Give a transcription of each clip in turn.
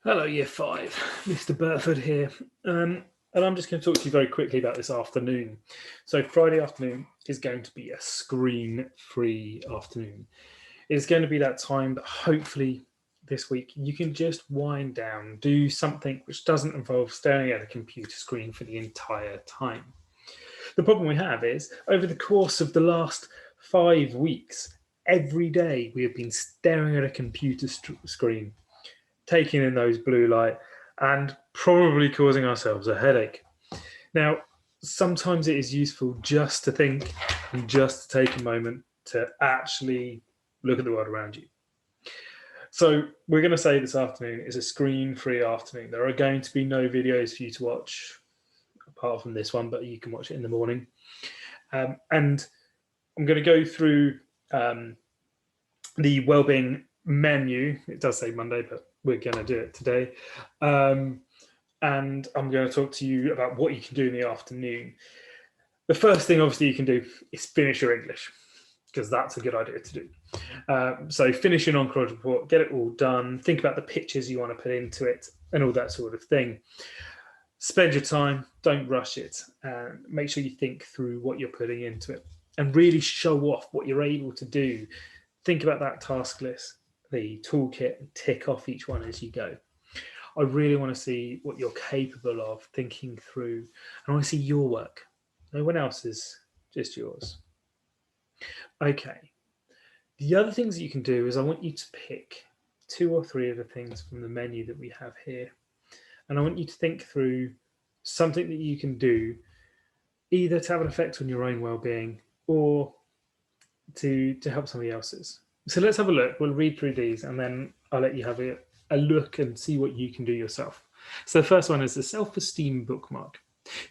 Hello, Year 5. Mr Burford here. And I'm just going to talk to you very quickly about this afternoon. So Friday afternoon is going to be a screen-free afternoon. It's going to be that time that hopefully this week you can just wind down, do something which doesn't involve staring at a computer screen for the entire time. The problem we have is over the course of the last 5 weeks, every day we have been staring at a computer screen, taking in those blue light and probably causing ourselves a headache. Now, sometimes it is useful just to think and just to take a moment to actually look at the world around you. So we're going to say this afternoon is a screen-free afternoon. There are going to be no videos for you to watch apart from this one, but you can watch it in the morning. And I'm going to go through the wellbeing menu. It does say Monday, but we're going to do it today. And I'm going to talk to you about what you can do in the afternoon. The first thing, obviously, you can do is finish your English, because that's a good idea to do. So finish your non-college report, get it all done, think about the pictures you want to put into it, and all that sort of thing. Spend your time, don't rush it, and make sure you think through what you're putting into it, and really show off what you're able to do. Think about that task list, the toolkit, and tick off each one as you go. I really want to see what you're capable of thinking through, and I want to see your work. No one else's, just yours. Okay. The other things that you can do is I want you to pick 2 or 3 of the things from the menu that we have here, and I want you to think through something that you can do either to have an effect on your own well-being or to help somebody else's. So let's have a look. We'll read through these and then I'll let you have a look and see what you can do yourself. So the first one is the Self-Esteem Bookmark.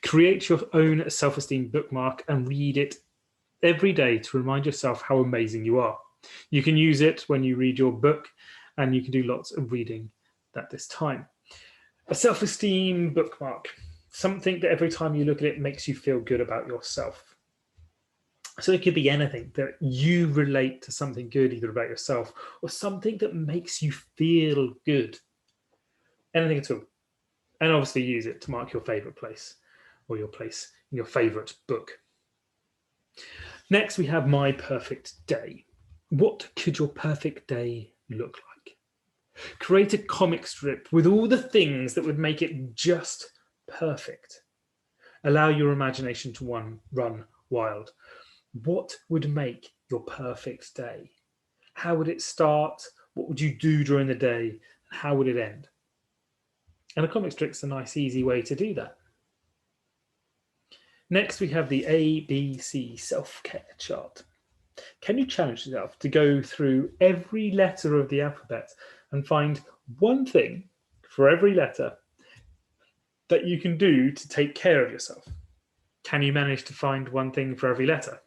Create your own self-esteem bookmark and read it every day to remind yourself how amazing you are. You can use it when you read your book, and you can do lots of reading at this time. A self-esteem bookmark, something that every time you look at it makes you feel good about yourself. So it could be anything that you relate to something good, either about yourself or something that makes you feel good. Anything at all. And obviously use it to mark your favorite place or your place in your favorite book. Next, we have My Perfect Day. What could your perfect day look like? Create a comic strip with all the things that would make it just perfect. Allow your imagination to run wild. What would make your perfect day? How would it start? What would you do during the day? And how would it end? And a comic strip's a nice, easy way to do that. Next, we have the ABC self-care chart. Can you challenge yourself to go through every letter of the alphabet and find one thing for every letter that you can do to take care of yourself? Can you manage to find one thing for every letter?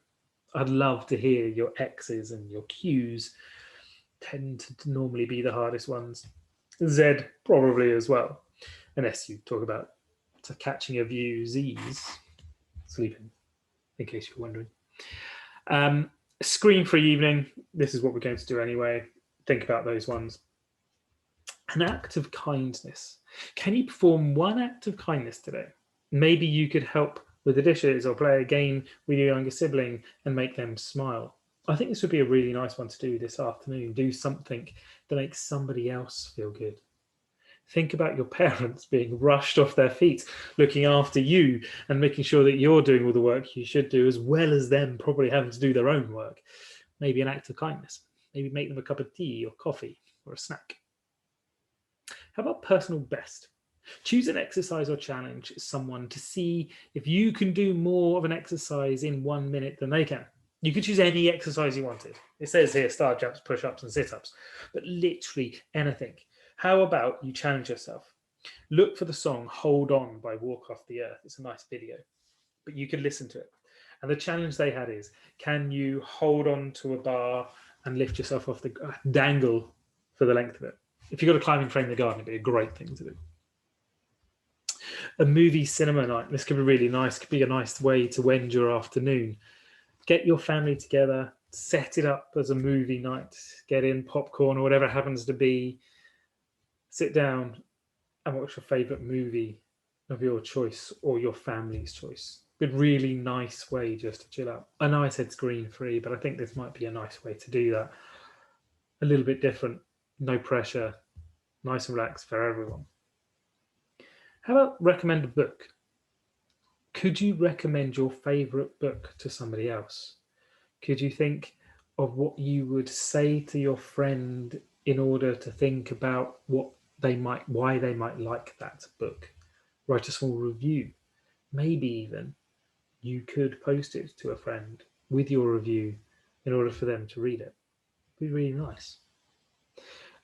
I'd love to hear your X's and your Q's. Tend to normally be the hardest ones. Z probably as well, unless you talk about catching a view. Z's, sleeping, in case you're wondering. Screen-free evening. This is what we're going to do anyway. Think about those ones. An act of kindness. Can you perform one act of kindness today? Maybe you could help with the dishes or play a game with your younger sibling and make them smile. I think this would be a really nice one to do this afternoon. Do something that makes somebody else feel good. Think about your parents being rushed off their feet, looking after you and making sure that you're doing all the work you should do, as well as them probably having to do their own work. Maybe an act of kindness. Maybe make them a cup of tea or coffee or a snack. How about personal best? Choose an exercise or challenge someone to see if you can do more of an exercise in 1 minute than they can. You could choose any exercise you wanted. It says here star jumps, push-ups and sit-ups, but literally anything. How about you challenge yourself? Look for the song Hold On by Walk Off the Earth. It's a nice video, but you can listen to it. And the challenge they had is, can you hold on to a bar and lift yourself off the dangle for the length of it? If you've got a climbing frame in the garden, it'd be a great thing to do. A movie cinema night. This could be really nice. It could be a nice way to end your afternoon. Get your family together, set it up as a movie night, get in popcorn or whatever it happens to be, sit down And what's your favourite movie of your choice or your family's choice? Good, really nice way just to chill out. I know I said screen free, but I think this might be a nice way to do that. A little bit different, no pressure, nice and relaxed for everyone. How about recommend a book? Could you recommend your favourite book to somebody else? Could you think of what you would say to your friend in order to think about why they might like that book? Write a small review. Maybe even you could post it to a friend with your review in order for them to read it. It'd be really nice.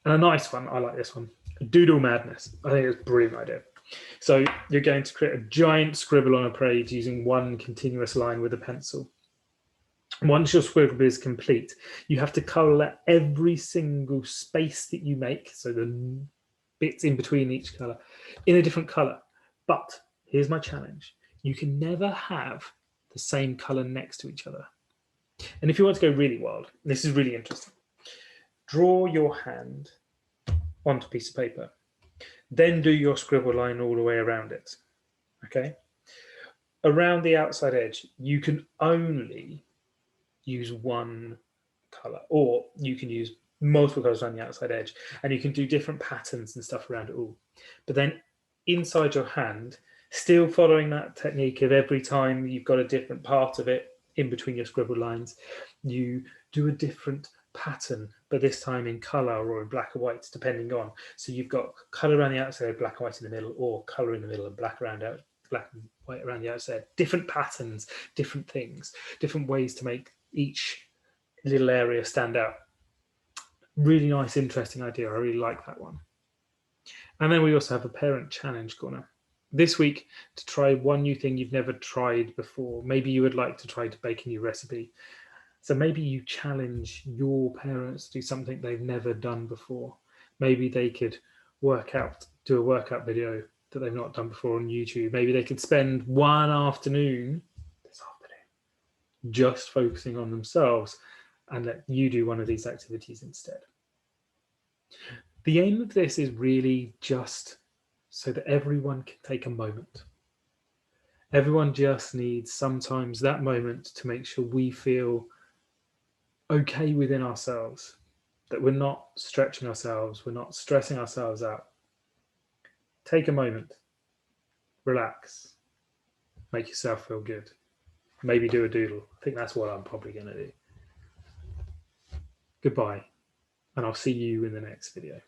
And a nice one, I like this one, Doodle Madness. I think it's a brilliant idea. So you're going to create a giant scribble on a page using one continuous line with a pencil. Once your scribble is complete, you have to colour every single space that you make, so the bits in between each colour, in a different colour. But here's my challenge. You can never have the same colour next to each other. And if you want to go really wild, this is really interesting. Draw your hand onto a piece of paper. Then do your scribble line all the way around it. Okay? Around the outside edge, you can only use one colour, or you can use multiple colours around the outside edge, and you can do different patterns and stuff around it all. But then inside your hand, still following that technique of every time you've got a different part of it in between your scribble lines, you do a different pattern, but this time in colour or in black and white, depending on. So you've got colour around the outside, black and white in the middle, or colour in the middle and black and white around the outside. Different patterns, different things, different ways to make each little area stand out. Really nice, interesting idea. I really like that one. And then we also have a parent challenge corner. This week, to try one new thing you've never tried before. Maybe you would like to try to bake a new recipe. So maybe you challenge your parents to do something they've never done before. Maybe they could do a workout video that they've not done before on YouTube. Maybe they could spend one afternoon this afternoon just focusing on themselves and let you do one of these activities instead. The aim of this is really just so that everyone can take a moment. Everyone just needs sometimes that moment to make sure we feel okay within ourselves, that we're not stretching ourselves, we're not stressing ourselves out. Take a moment, relax, make yourself feel good. Maybe do a doodle. I think that's what I'm probably going to do. Goodbye, and I'll see you in the next video.